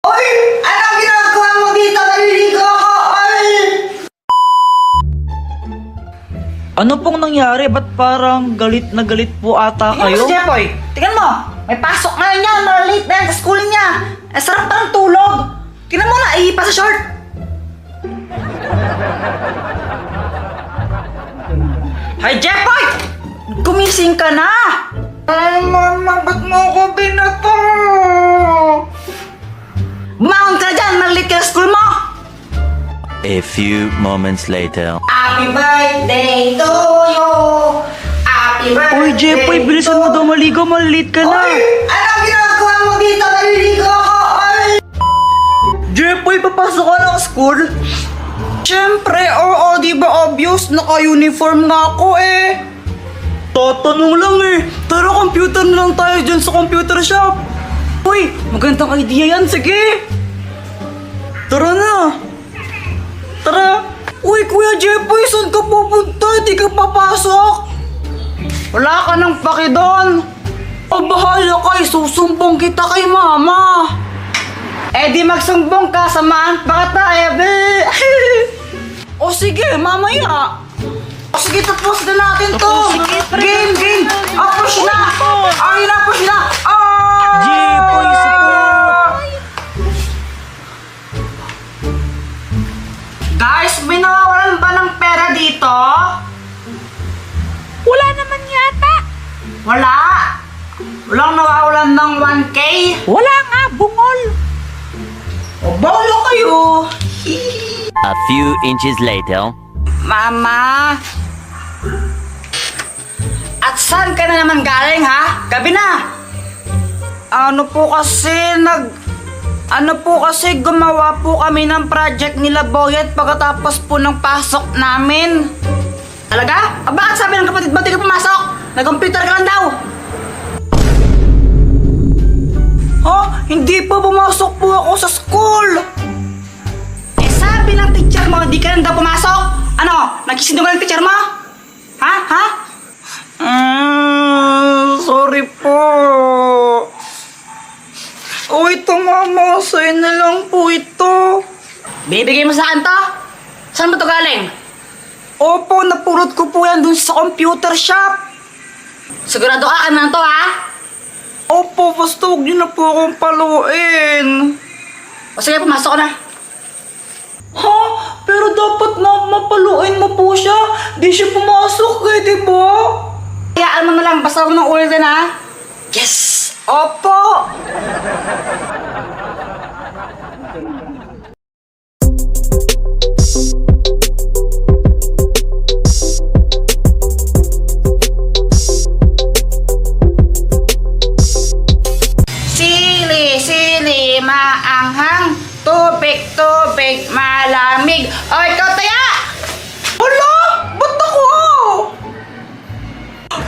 Uy! Anong ginagawa mo dito? Naliligo ako! Ay! Ano pong nangyari? Ba't parang galit na galit po ata Tingnan mo kayo? si Jepoy! Tingnan mo! May pasok ngayon niya! Malate na yan sa school niya! Ang sarap pa ng tulog! Tingnan mo na! Iipa sa short! Hi, Jepoy! Gumising ka na! Ay, mama, ba't mo ako binato? Bumangon ka na dyan! Malate ka sa school mo! A few moments later. Happy birthday to you! Happy birthday! Uy, Jepoy, bilisan mo daw maligo. Malilate ka na. Uy! Anong ginagawa mo dito? Naliligo ako! Ay! Jepoy, papasok ka ng school? Siyempre, oo, di ba obvious? Naka-uniform nga ako eh. Tatanong lang eh. Tara, computer na lang tayo dyan sa computer shop. Uy, magandang idea yan. Sige. Tara na. Tara. Uy, Kuya Jepoy, saan ka pupunta? Di ka papasok. Wala ka nang paki doon. Bahala ka, susumbong kita kay mama. Eh di magsumbong ka, samahan pa kita eh, be. O sige, mamaya. O sige, tapos na natin to. sige, pre. Game. Push na. Ay na, push na. Jepoy, support. Guys, may nawawalan ba ng pera dito? Wala naman yata. Wala. Walang nawawalan ng 1K. Wala nga, bungol. O, bawala kayo. A few inches later. Mama. At saan ka na naman galing, ha? Gabi na. Ano po kasi gumawa po kami ng project nila Boyet pagkatapos po ng pasok namin. Talaga? Bakit sabi ng kapatid mo di ka pumasok? Nag-computer ka lang daw. Ha? Hindi pa pumasok po ako sa school. Eh sabi ng teacher mo di ka lang daw pumasok. Ano? Nagsisinungaling ng teacher mo? Ha? Sorry po. Uy, mama, sa'yo na lang po ito. Bibigay mo sa akin to? Saan ba to galing? Opo, napulot ko po yan dun sa computer shop. Sigurado ka na to, ha? Opo, basta huwag niyo na po akong paluin. O sige, pumasok ka na. Ha? Pero dapat mapaluin mo po siya. Di siya pumasok eh, di ba? Hayaan mo na lang, basta huwag nang ulitin, ha? Yes! Opo! Sili, maanghang, tubig, malamig. O, ikaw taya! Hala! Ba't ako?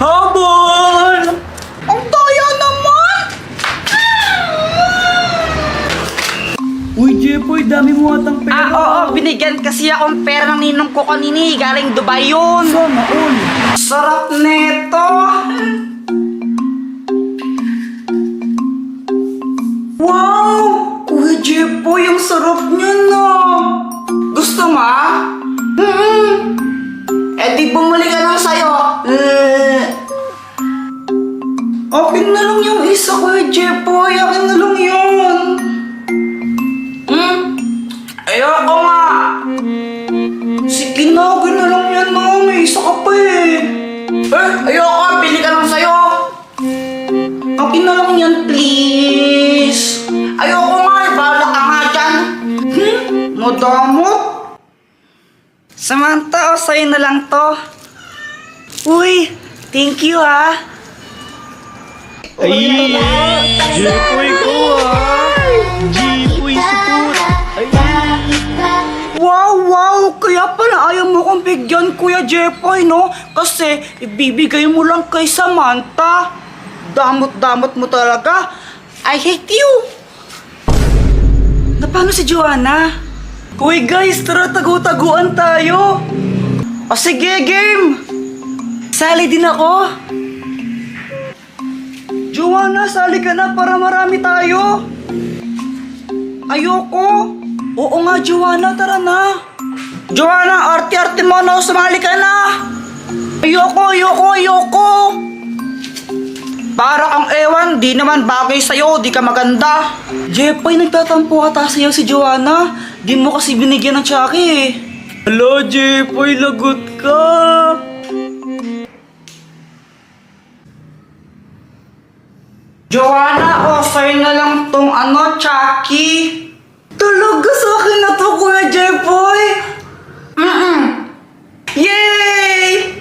Habol! Ang daya naman! Uy, Jepoy, dami mo atang pera. Oo, binigyan kasi akong pera ng ninong ko kanini. Galing Dubai yun. Sana all. Sarap neto. Wow! Kuya Jepoy, ang sarap niya na. Gusto mo? Eh di bumuli ka lang sa'yo. Akin na lang yung isa, Kuya Jepoy. Akin na lang yun. Ayoko nga. Sige na, akin na lang yan na. May isa ka pa eh. Ayoko, pili ka lang sa'yo. Akin na lang yan, please. Ayoko nga, bahala ka nga dyan. Madamot. Samantha, sa'yo na lang to. Uy, thank you ha. Ay, Jepoy ko ha. Jepoy support. Wow! Kaya pala ayaw mo kong bigyan, Kuya Jepoy, no? Kasi ibibigay mo lang kay Samantha. Damot-damot mo talaga. I hate you. Na paano si Joanna? Uy guys, tara tagu-taguan tayo. O sige, game. Sali din ako. Joanna, sali ka na para marami tayo. Ayoko. Oo nga, Joanna, tara na. Joanna, arte-arte mo na, sumali ka na. Ayoko. Para kang ewan, di naman bagay sa'yo, di ka maganda. Jepoy, nagtatampo ata sa'yo si Joanna. Di mo kasi binigyan ng tsaki eh. Hello, Jepoy, lagot ka. Joanna, sa'yo na lang tong tsaki. Talaga sa akin na to, Kuya Jepoy. Yay!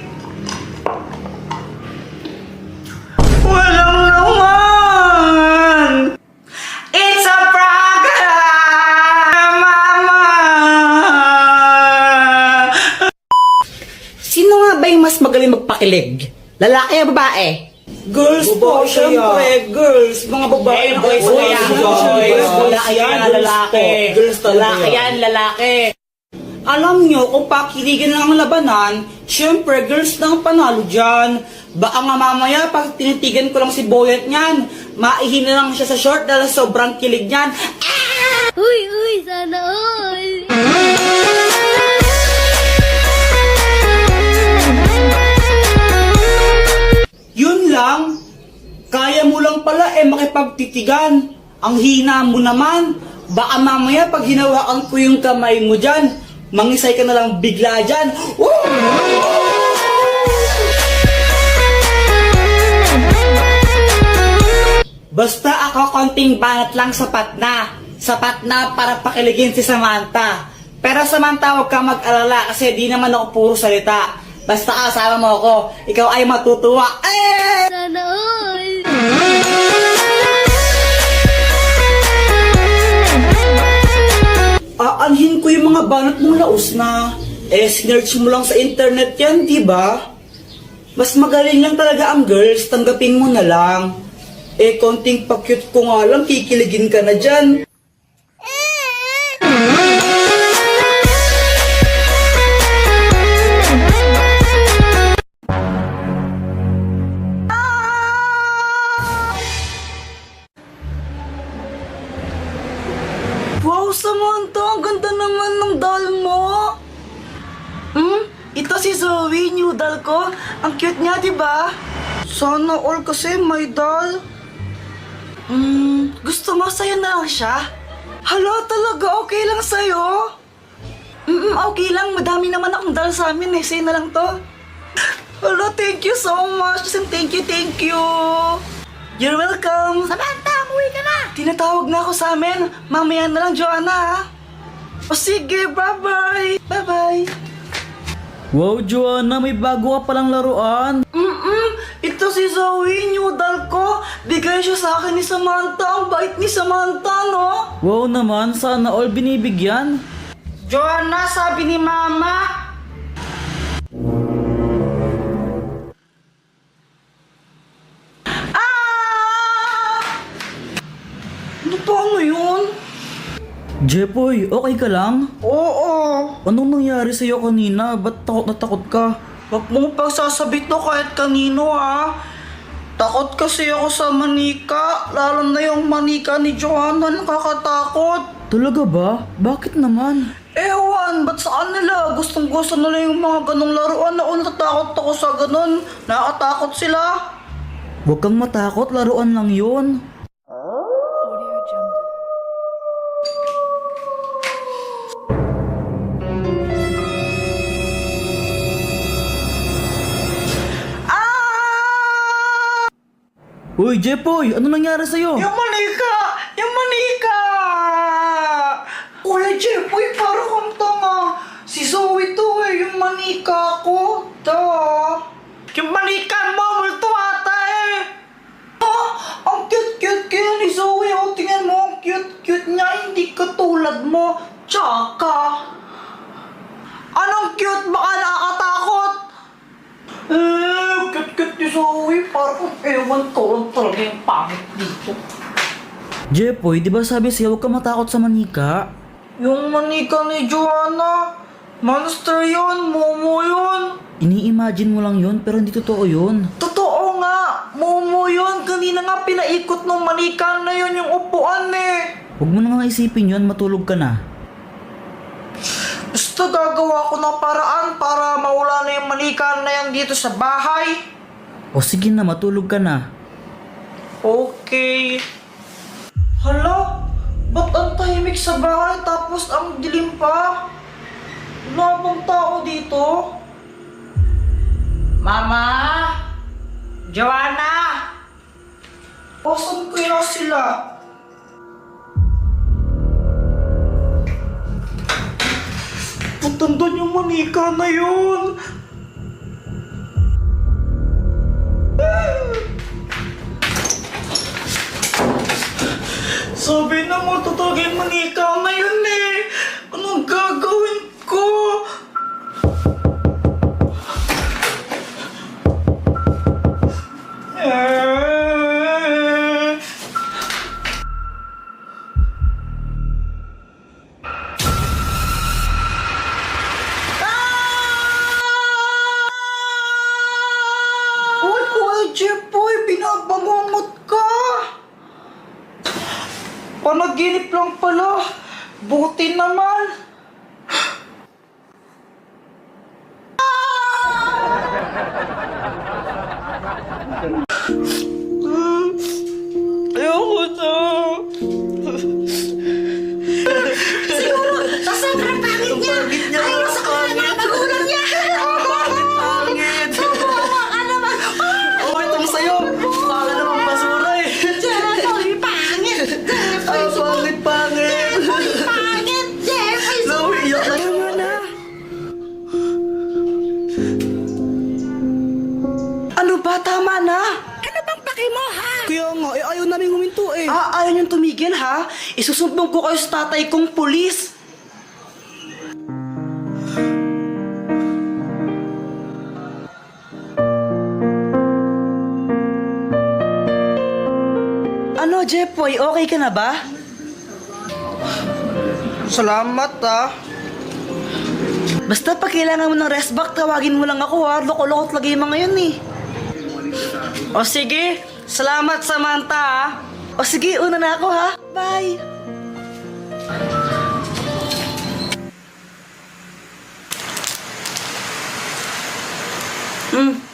Walang laman! It's a prank! Mama! Sino nga ba yung mas magaling magpakilig? Lalaki o babae? Girls po, syempre, girls. Mga babae na boys kayo. kaya, boys. Lalaki yan, lalaki. Girls talaga. Lalaki yan, lalaki. Alam nyo, kung pakiligan lang ang labanan, syempre, girls na ang panalo dyan. Baka nga mamaya, pag tinitigan ko lang si Boyet niyan, maihin na lang siya sa short dahil sobrang kilig niyan. Uy, sana all! Yun lang, kaya mo lang pala makipagtitigan. Ang hina mo naman. Baka mamaya pag hinawakan ko yung kamay mo dyan, mangisay ka na lang bigla dyan. Woo! Basta ako konting banat lang sapat na. Sapat na para pakiligin si Samantha. Pero Samantha, huwag kang mag-alala kasi di naman ako puro salita. Basta kasama mo ako, ikaw ay matutuwa. Sana all! Aanhin ko yung mga banat mong laos na. Sinerch mo lang sa internet yan, di ba? Mas magaling lang talaga ang girls, tanggapin mo na lang. Konting pa-cute ko nga lang, kikiligin ka na dyan. Wow, Samantha, ang ganda naman ng doll mo. Ito si Zoe, new doll ko. Ang cute niya, di ba? Sana all kasi may doll. Gusto mo sa'yo na lang siya? Hala, talaga okay lang sa'yo? Okay lang, madami naman akong doll sa amin eh. Sa'yo na lang to. Hala, thank you so much. Thank you. You're welcome. Samantha, umuwi ka na! Tinatawag na ako sa amin. Mamaya na lang, Joanna, ha? O sige, bye-bye. Bye-bye. Wow, Joanna, may bago ka palang laruan. Ito si Zoe, new doll ko. Bigay siya sa akin ni Samantha. Ang bait ni Samantha, no? Wow naman, sana all binibigyan. Joanna, sabi ni Mama. Ano to, ano yun? Jepoy, okay ka lang? Oo. Anong nangyari sa'yo kanina? Ba't takot na takot ka? Huwag mo pagsasabit to kahit kanino, ha? Takot kasi ako sa manika. Lalo na yung manika ni Joanna, nakakatakot. Talaga ba? Bakit naman? Ewan, ba't sa kanila? Gustong-gusto nila yung mga ganong laruan na natatakot ako sa ganon. Nakakatakot sila. Huwag kang matakot, laruan lang yun. Uy, Jepoy, ano nangyari sa'yo? Yung manika! Yung manika! Kuya Jepoy, para kang tanga. Si Zoe to yung manika ko. Yung manika mo, multo ata ang cute-cute kaya ni Zoe. Tingnan mo, ang cute-cute niya. Hindi katulad mo. Tsaka. Anong cute? Baka nakakatakot. Cute-cute ni Zoe. Parang ewan ko lang talaga yung pangit dito. Jepoy, di ba sabi sa'yo huwag ka matakot sa manika? Yung manika ni Joanna, monster yun, Momo yun. Ini-imagine mo lang yun, pero hindi totoo yun. Totoo nga, Momo yun. Kanina nga pinaikot ng manika na yun yung upuan eh. Huwag mo na nga isipin yun, matulog ka na. Basta gagawa ko ng paraan para mawala na yung manika na yan dito sa bahay. O sige na, matulog ka na. Okay. Hala, ba't ang tahimik sa bahay tapos ang dilim pa? Wala bang tao dito? Mama? Joanna? Asan kaya sila? Patandaan yung manika na yun. Sabi na mo, tutulog yung manika na yun eh. Anong gagawin ko? Uy, Jepoy, binabangungot ka! Panaginip lang pala. Buti naman. Ayoko na. Siguro, sa sobrang pangit niya. Ayaw sa kanila na magulang niya. Pangit. Subuha ka naman. Okay, itong sa'yo. Baka naman basura eh. Jeffoy, pangit. Jeffoy, pangit. Jeffoy, pangit. Jeffoy, sobrang iyak na naman na. Ano ba? Tama na. Ano bang paki mo, ha? Kaya nga, ayaw namin huminto eh. Ayaw niyong tumigil ha? Isusumbong ko kayo sa tatay kong pulis. Ano, Jepoy? Okay ka na ba? Salamat ah. Basta pag kailangan mo ng rest back, tawagin mo lang ako ha. Loko-lokot lagi yung mga yun eh. O sige, salamat Samantha ha. O sige, una na ako ha. Bye.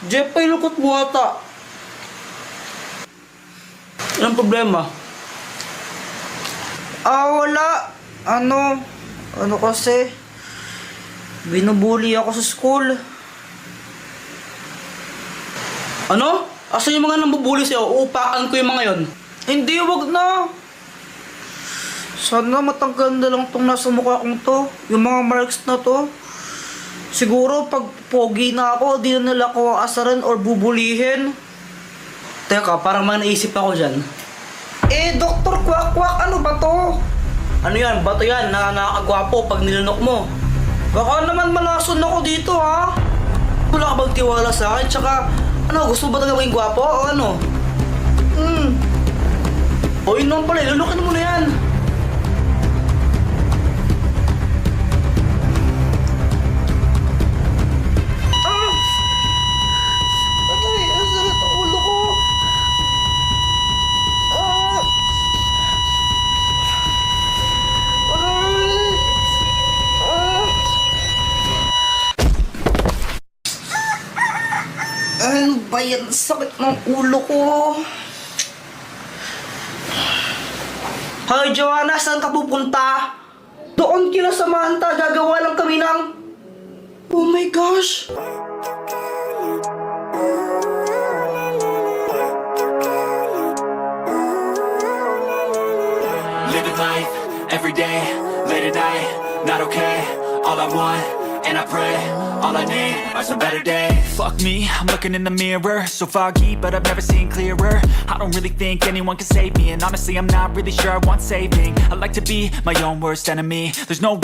Jepoy, lukot mo ata. Anong problema? Wala. Ano kasi? Binubuli ako sa school. Ano? Asan yung mga nambubuli sa'yo? Uupakan ko yung mga yon. Hindi, wag na. Sana matanggal na lang tong nasa mukha kong to. Yung mga marks na to. Siguro pag pogi na ako, di na nila ako asaran or bubulihin. Teka, parang may naisip ako dyan. Dr. Kwak-Kwak, ano ba to? Ano yan? Bato yan na nakakagwapo pag nilunok mo. Baka naman malason ako dito ha. Wala ka bang tiwala sa akin? Tsaka, ano, gusto mo ba talaga maging gwapo o ano? O yun naman pala, lunukin mo na yan. Ay, ang sakit ang ulo ko. Ano ba yan? Sakit ng ulo ko. Hoy, Joanna, saan ka pupunta? Doon kila Samantha, gagawa lang kami ng... Oh my gosh! Living life, every day, late at night, not okay. All I want, and I pray, all I need are some better days. Fuck me, I'm looking in the mirror. So foggy, but I've never seen clearer. I don't really think anyone can save me, and honestly I'm not really sure I want saving. I like to be my own worst enemy. There's no